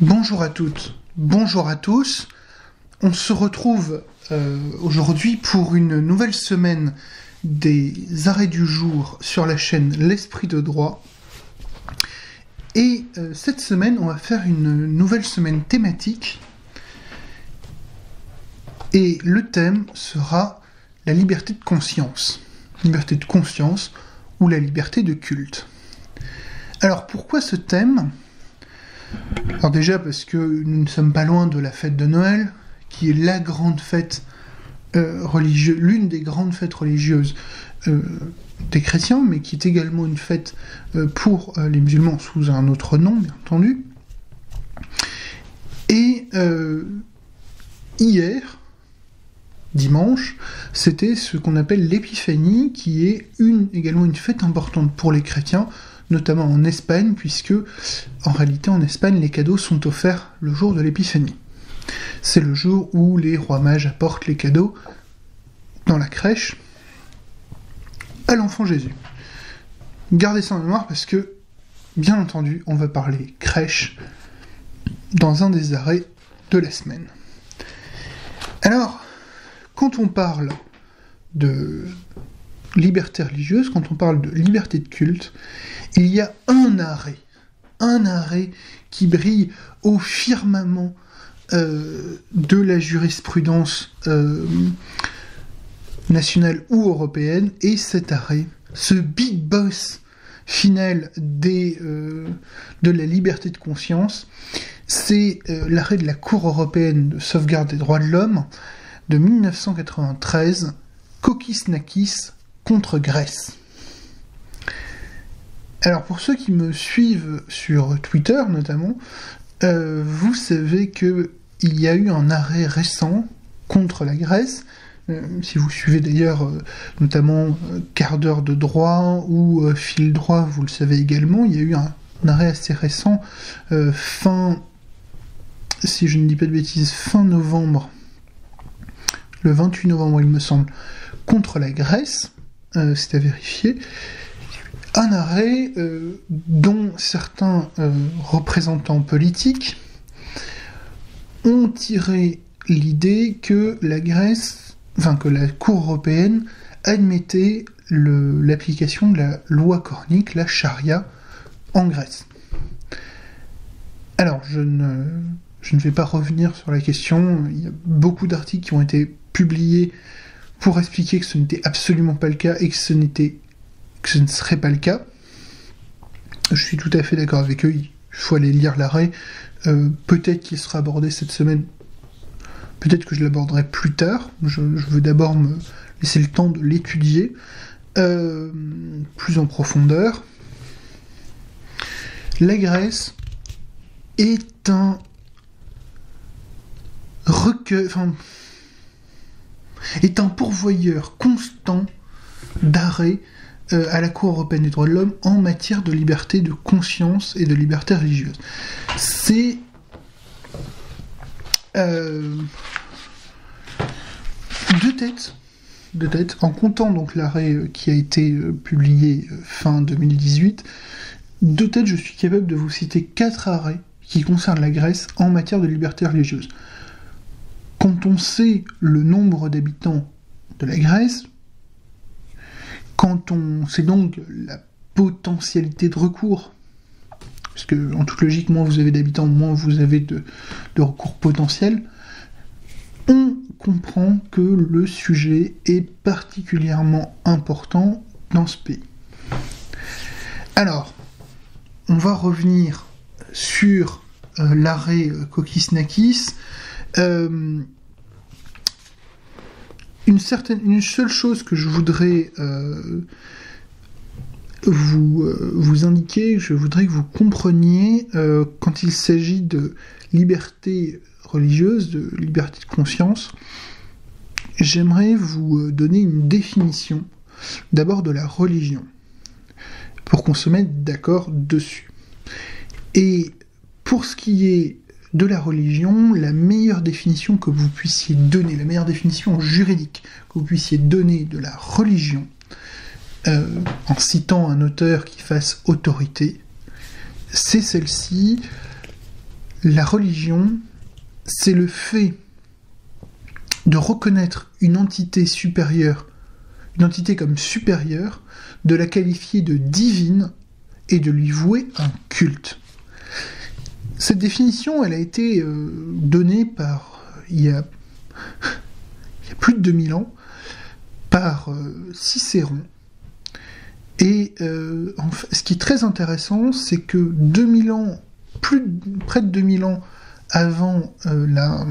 Bonjour à toutes, bonjour à tous. On se retrouve aujourd'hui pour une nouvelle semaine des arrêts du jour sur la chaîne L'Esprit de Droit. Et cette semaine, on va faire une nouvelle semaine thématique. Et le thème sera la liberté de conscience. Liberté de conscience ou la liberté de culte. Alors pourquoi ce thème ? Alors déjà parce que nous ne sommes pas loin de la fête de Noël, qui est la grande fête religieuse, l'une des grandes fêtes religieuses des chrétiens, mais qui est également une fête pour les musulmans sous un autre nom, bien entendu. Et hier, dimanche, c'était ce qu'on appelle l'épiphanie, qui est également une fête importante pour les chrétiens, notamment en Espagne, puisque, en réalité, en Espagne, les cadeaux sont offerts le jour de l'épiphanie. C'est le jour où les rois mages apportent les cadeaux dans la crèche à l'enfant Jésus. Gardez ça en mémoire parce que, bien entendu, on va parler crèche dans un des arrêts de la semaine. Alors, quand on parle de liberté religieuse, quand on parle de liberté de culte, il y a un arrêt qui brille au firmament de la jurisprudence nationale ou européenne, et cet arrêt, ce big boss final de la liberté de conscience, c'est l'arrêt de la Cour européenne de sauvegarde des droits de l'homme de 1993, Kokis-Nakis contre Grèce. Alors pour ceux qui me suivent sur Twitter notamment, vous savez qu'il y a eu un arrêt récent contre la Grèce. Si vous suivez d'ailleurs notamment Quart d'heure de droit ou Fil droit, vous le savez également, il y a eu un arrêt assez récent, si je ne dis pas de bêtises, fin novembre, le 28 novembre il me semble, contre la Grèce, c'est à vérifier. Un arrêt dont certains représentants politiques ont tiré l'idée que que la Cour européenne admettait l'application de la loi coranique, la charia, en Grèce. Alors, je ne vais pas revenir sur la question, il y a beaucoup d'articles qui ont été publiés pour expliquer que ce n'était absolument pas le cas et que ce ne serait pas le cas. Je suis tout à fait d'accord avec eux, il faut aller lire l'arrêt. Peut-être qu'il sera abordé cette semaine, peut-être que je l'aborderai plus tard. Je veux d'abord me laisser le temps de l'étudier plus en profondeur. La Grèce est un est un pourvoyeur constant d'arrêts à la Cour européenne des droits de l'homme en matière de liberté de conscience et de liberté religieuse. C'est deux têtes, en comptant donc l'arrêt qui a été publié fin 2018, deux têtes, je suis capable de vous citer 4 arrêts qui concernent la Grèce en matière de liberté religieuse. Quand on sait le nombre d'habitants de la Grèce, quand on sait donc la potentialité de recours, parce que en toute logique, moins vous avez d'habitants, moins vous avez de recours potentiels, on comprend que le sujet est particulièrement important dans ce pays. Alors, on va revenir sur l'arrêt Kokis-Nakis. Une seule chose que je voudrais vous indiquer, je voudrais que vous compreniez quand il s'agit de liberté religieuse, de liberté de conscience, j'aimerais vous donner une définition d'abord de la religion, pour qu'on se mette d'accord dessus. Et pour ce qui est de la religion, la meilleure définition que vous puissiez donner, la meilleure définition juridique que vous puissiez donner de la religion, en citant un auteur qui fasse autorité, c'est celle-ci: La religion, c'est le fait de reconnaître une entité supérieure, une entité comme supérieure, de la qualifier de divine et de lui vouer un culte. Cette définition, elle a été donnée il y a plus de 2000 ans, par Cicéron. Et ce qui est très intéressant, c'est que 2000 ans, près de 2000 ans avant la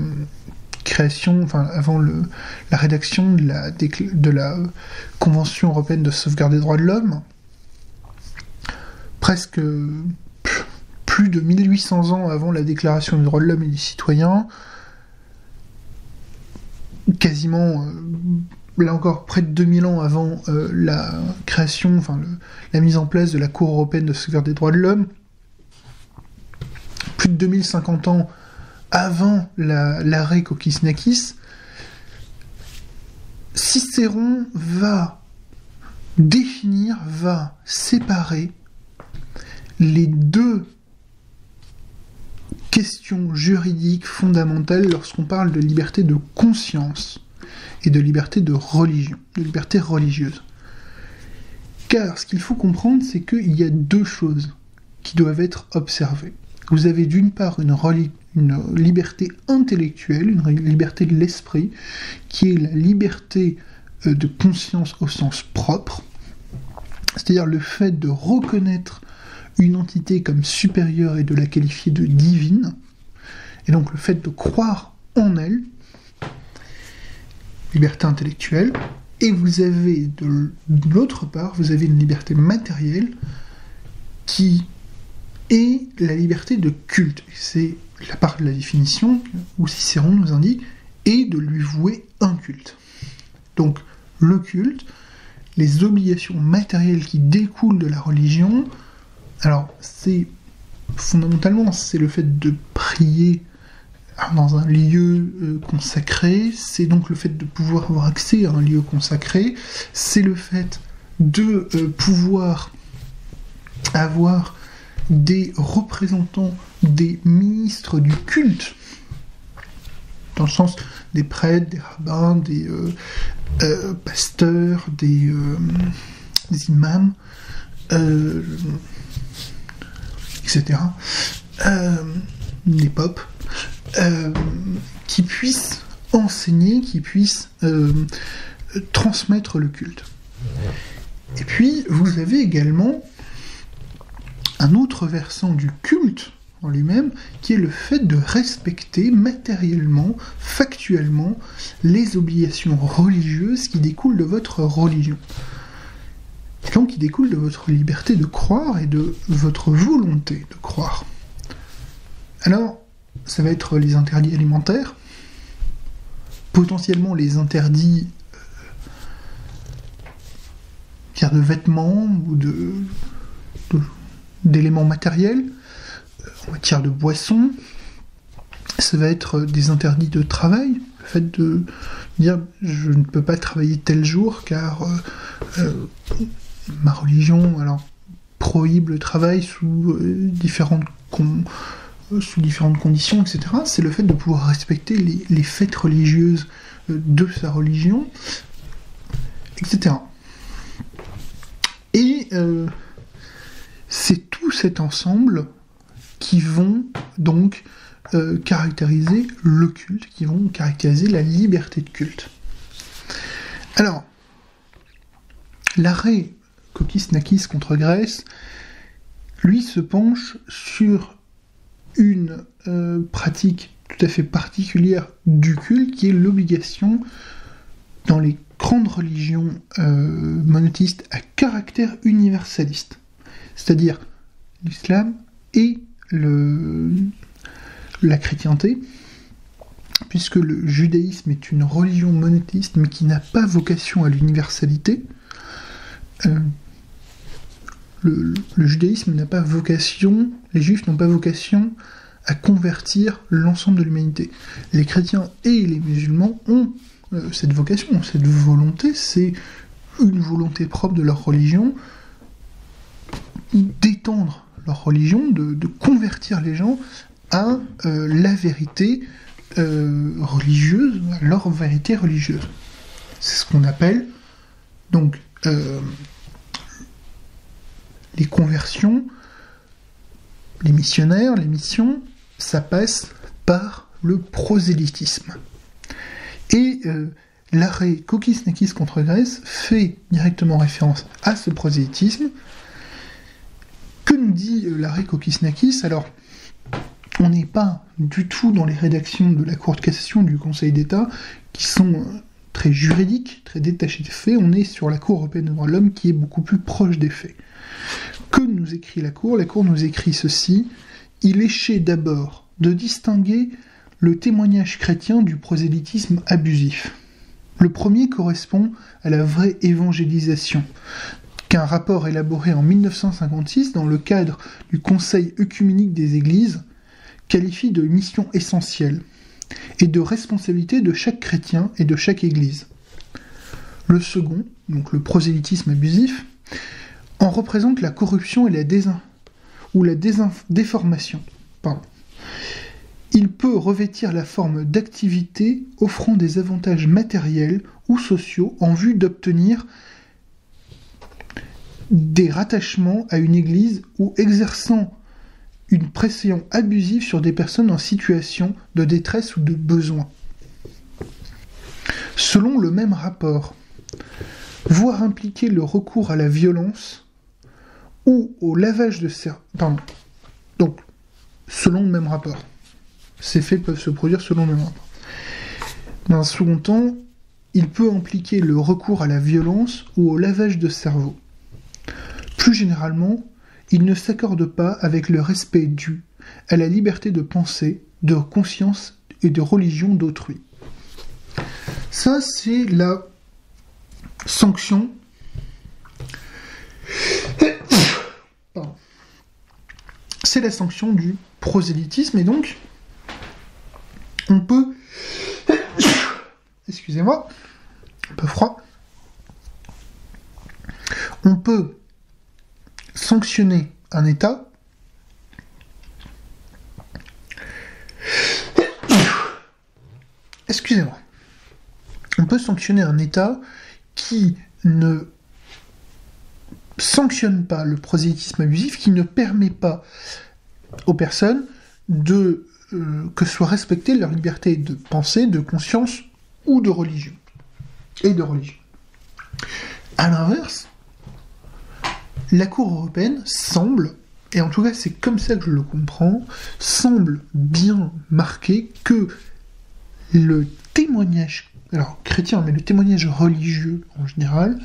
création, avant la rédaction de la Convention européenne de sauvegarde des droits de l'homme, presque plus de 1800 ans avant la Déclaration des droits de l'homme et du citoyen, quasiment, là encore, près de 2000 ans avant la création, la mise en place de la Cour européenne de sauvegarde des droits de l'homme, plus de 2050 ans avant l'arrêt Kokis-Nakis, Cicéron va définir, va séparer les deux questions juridiques fondamentales lorsqu'on parle de liberté de conscience et de liberté de religion, de liberté religieuse. Car ce qu'il faut comprendre, c'est qu'il y a deux choses qui doivent être observées. Vous avez d'une part une liberté intellectuelle, une liberté de l'esprit, qui est la liberté de conscience au sens propre, c'est-à-dire le fait de reconnaître une entité comme supérieure et de la qualifier de divine, et donc le fait de croire en elle, liberté intellectuelle, et vous avez de l'autre part, vous avez une liberté matérielle qui est la liberté de culte. C'est la part de la définition où Cicéron nous indique, et de lui vouer un culte. Donc le culte, les obligations matérielles qui découlent de la religion, alors fondamentalement, c'est le fait de prier dans un lieu consacré, c'est donc le fait de pouvoir avoir accès à un lieu consacré, c'est le fait de pouvoir avoir des représentants, des ministres du culte, dans le sens des prêtres, des rabbins, des pasteurs, des imams, etc., des popes, qui puissent enseigner, qui puissent transmettre le culte. Et puis, vous avez également un autre versant du culte en lui-même, qui est le fait de respecter matériellement, factuellement, les obligations religieuses qui découlent de votre religion. Et donc qui découlent de votre liberté de croire et de votre volonté de croire. Alors, ça va être les interdits alimentaires, potentiellement les interdits de vêtements ou d'éléments matériels, en matière de boissons. Ça va être des interdits de travail, le fait de dire je ne peux pas travailler tel jour car ma religion prohibe le travail sous différentes conditions, etc. C'est le fait de pouvoir respecter les fêtes religieuses de sa religion, etc. Et c'est tout cet ensemble qui vont donc caractériser le culte, qui vont caractériser la liberté de culte. Alors, l'arrêt Kokis-Nakis contre Grèce, lui se penche sur une pratique tout à fait particulière du culte, qui est l'obligation dans les grandes religions monothéistes à caractère universaliste, c'est-à-dire l'islam et la chrétienté, puisque le judaïsme est une religion monothéiste mais qui n'a pas vocation à l'universalité. Le judaïsme n'a pas vocation, les juifs n'ont pas vocation à convertir l'ensemble de l'humanité. Les chrétiens et les musulmans ont cette vocation, cette volonté, c'est une volonté propre de leur religion, d'étendre leur religion, de convertir les gens à la vérité religieuse, à leur vérité religieuse. C'est ce qu'on appelle donc les conversions, les missionnaires, les missions, ça passe par le prosélytisme. Et l'arrêt Kokkinakis contre Grèce fait directement référence à ce prosélytisme. Que nous dit l'arrêt Kokkinakis ? Alors, on n'est pas du tout dans les rédactions de la Cour de cassation, du Conseil d'État, qui sont très juridiques, très détachées des faits. On est sur la Cour européenne des droits de l'homme, qui est beaucoup plus proche des faits. Que nous écrit la Cour ? La Cour nous écrit ceci. Il échait d'abord de distinguer le témoignage chrétien du prosélytisme abusif. Le premier correspond à la vraie évangélisation, qu'un rapport élaboré en 1956 dans le cadre du Conseil œcuménique des Églises qualifie de mission essentielle et de responsabilité de chaque chrétien et de chaque Église. Le second, donc le prosélytisme abusif, en représente la corruption et la déformation. Il peut revêtir la forme d'activité offrant des avantages matériels ou sociaux en vue d'obtenir des rattachements à une église ou exerçant une pression abusive sur des personnes en situation de détresse ou de besoin. Selon le même rapport, voire impliquer le recours à la violence ou au lavage de cerveau. Donc, selon le même rapport. Ces faits peuvent se produire selon le même rapport. Dans un second temps, il peut impliquer le recours à la violence ou au lavage de cerveau. Plus généralement, il ne s'accorde pas avec le respect dû à la liberté de pensée, de conscience et de religion d'autrui. Ça, c'est la sanction. C'est la sanction du prosélytisme, et donc on peut, excusez-moi, un peu froid, on peut sanctionner un État on peut sanctionner un État qui ne sanctionne pas le prosélytisme abusif, qui ne permet pas aux personnes que soit respectée leur liberté de pensée, de conscience ou de religion. À l'inverse, la Cour européenne semble, et en tout cas c'est comme ça que je le comprends, semble bien marquer que le témoignage, alors chrétien, mais le témoignage religieux en général,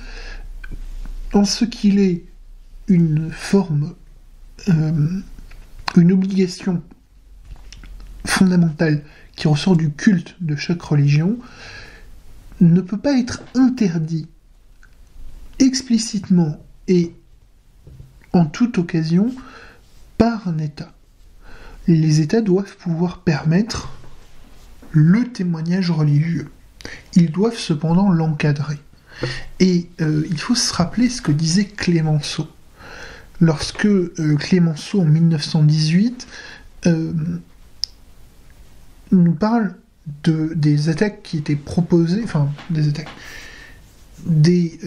en ce qu'il est une forme, une obligation fondamentale qui ressort du culte de chaque religion, ne peut pas être interdit explicitement et en toute occasion par un État. Les États doivent pouvoir permettre le témoignage religieux. Ils doivent cependant l'encadrer. Et il faut se rappeler ce que disait Clémenceau. Lorsque Clémenceau, en 1918, nous parle des attaques qui étaient proposées, des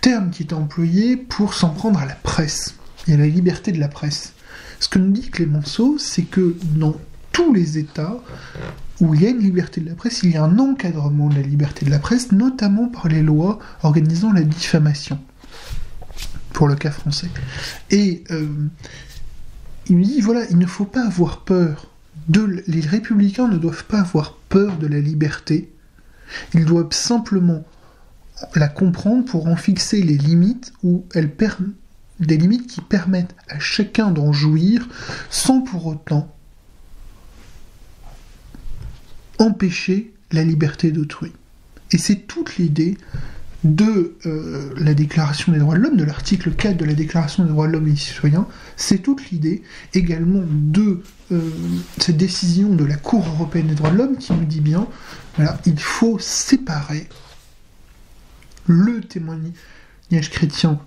termes qui étaient employés pour s'en prendre à la presse et à la liberté de la presse. Ce que nous dit Clémenceau, c'est que dans tous les États où il y a une liberté de la presse, il y a un encadrement de la liberté de la presse, notamment par les lois organisant la diffamation, pour le cas français. Et il me dit, voilà, il ne faut pas avoir peur. Les républicains ne doivent pas avoir peur de la liberté. Ils doivent simplement la comprendre pour en fixer les limites, des limites qui permettent à chacun d'en jouir sans pour autant empêcher la liberté d'autrui. Et c'est toute l'idée de la Déclaration des droits de l'homme, de l'article 4 de la Déclaration des droits de l'homme et des citoyens, c'est toute l'idée également de cette décision de la Cour européenne des droits de l'homme qui nous dit bien, voilà, il faut séparer le témoignage chrétien,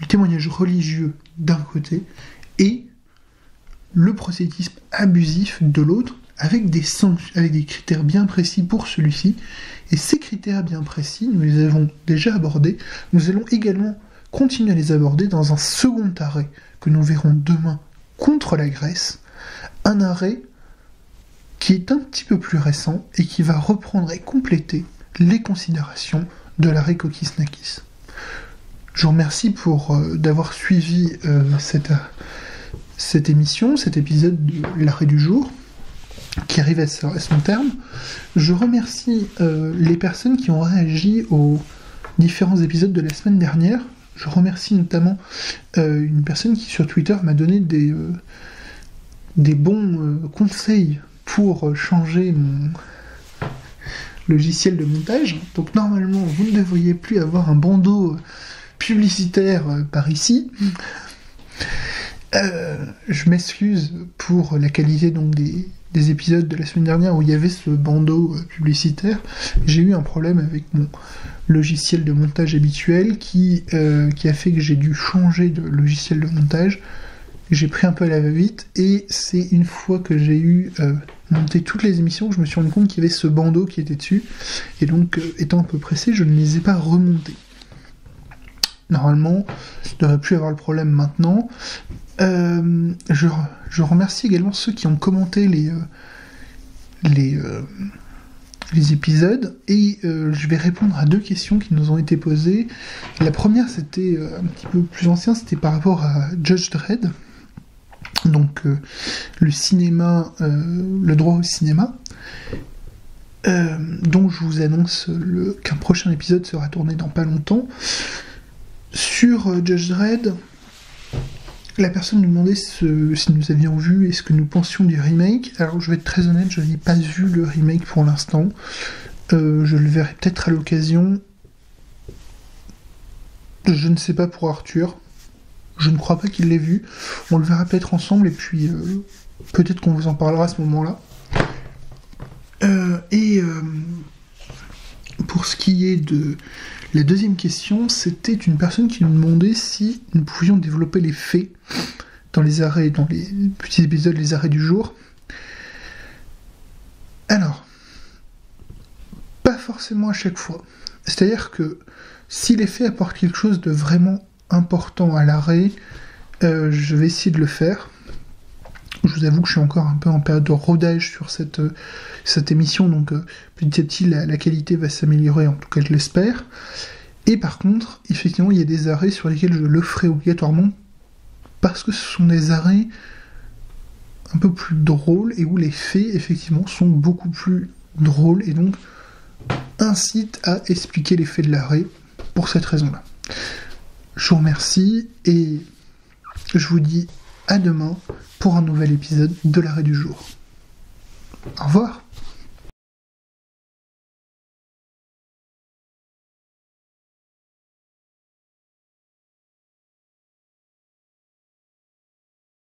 le témoignage religieux d'un côté, et le prosélytisme abusif de l'autre, avec des critères bien précis pour celui-ci. Et ces critères bien précis, nous les avons déjà abordés. Nous allons également continuer à les aborder dans un second arrêt que nous verrons demain contre la Grèce. Un arrêt qui est un petit peu plus récent et qui va reprendre et compléter les considérations de l'arrêt Kokis-Nakis. Je vous remercie d'avoir suivi cette émission, cet épisode de l'arrêt du jour, qui arrive à son terme. Je remercie les personnes qui ont réagi aux différents épisodes de la semaine dernière. Je remercie notamment une personne qui sur Twitter m'a donné des bons conseils pour changer mon logiciel de montage. Donc normalement, vous ne devriez plus avoir un bandeau publicitaire par ici. Je m'excuse pour la qualité donc des épisodes de la semaine dernière où il y avait ce bandeau publicitaire. J'ai eu un problème avec mon logiciel de montage habituel qui a fait que j'ai dû changer de logiciel de montage. J'ai pris un peu à la va-vite et c'est une fois que j'ai eu monté toutes les émissions que je me suis rendu compte qu'il y avait ce bandeau qui était dessus. Et donc, étant un peu pressé, je ne les ai pas remontés. Normalement, je ne devrais plus avoir le problème maintenant. Je remercie également ceux qui ont commenté les épisodes et je vais répondre à 2 questions qui nous ont été posées. La première, c'était un petit peu plus ancien, c'était par rapport à Judge Dredd, donc le cinéma, le droit au cinéma, dont je vous annonce qu'un prochain épisode sera tourné dans pas longtemps. Sur Judge Dredd, la personne nous demandait si nous avions vu et ce que nous pensions du remake. Alors je vais être très honnête, je n'ai pas vu le remake pour l'instant. Je le verrai peut-être à l'occasion. Je ne sais pas pour Arthur. Je ne crois pas qu'il l'ait vu. On le verra peut-être ensemble et puis peut-être qu'on vous en parlera à ce moment-là. Pour ce qui est de la deuxième question, c'était une personne qui nous demandait si nous pouvions développer les faits dans les petits épisodes, les arrêts du jour. Alors, pas forcément à chaque fois. C'est-à-dire que si les faits apportent quelque chose de vraiment important à l'arrêt, je vais essayer de le faire. Je vous avoue que je suis encore un peu en période de rodage sur cette émission, donc petit à petit la qualité va s'améliorer, en tout cas je l'espère. Et par contre, effectivement, il y a des arrêts sur lesquels je le ferai obligatoirement, parce que ce sont des arrêts un peu plus drôles, et où les faits, effectivement, sont beaucoup plus drôles, et donc incitent à expliquer les faits de l'arrêt, pour cette raison-là. Je vous remercie, et je vous dis à demain pour un nouvel épisode de l'arrêt du jour. Au revoir.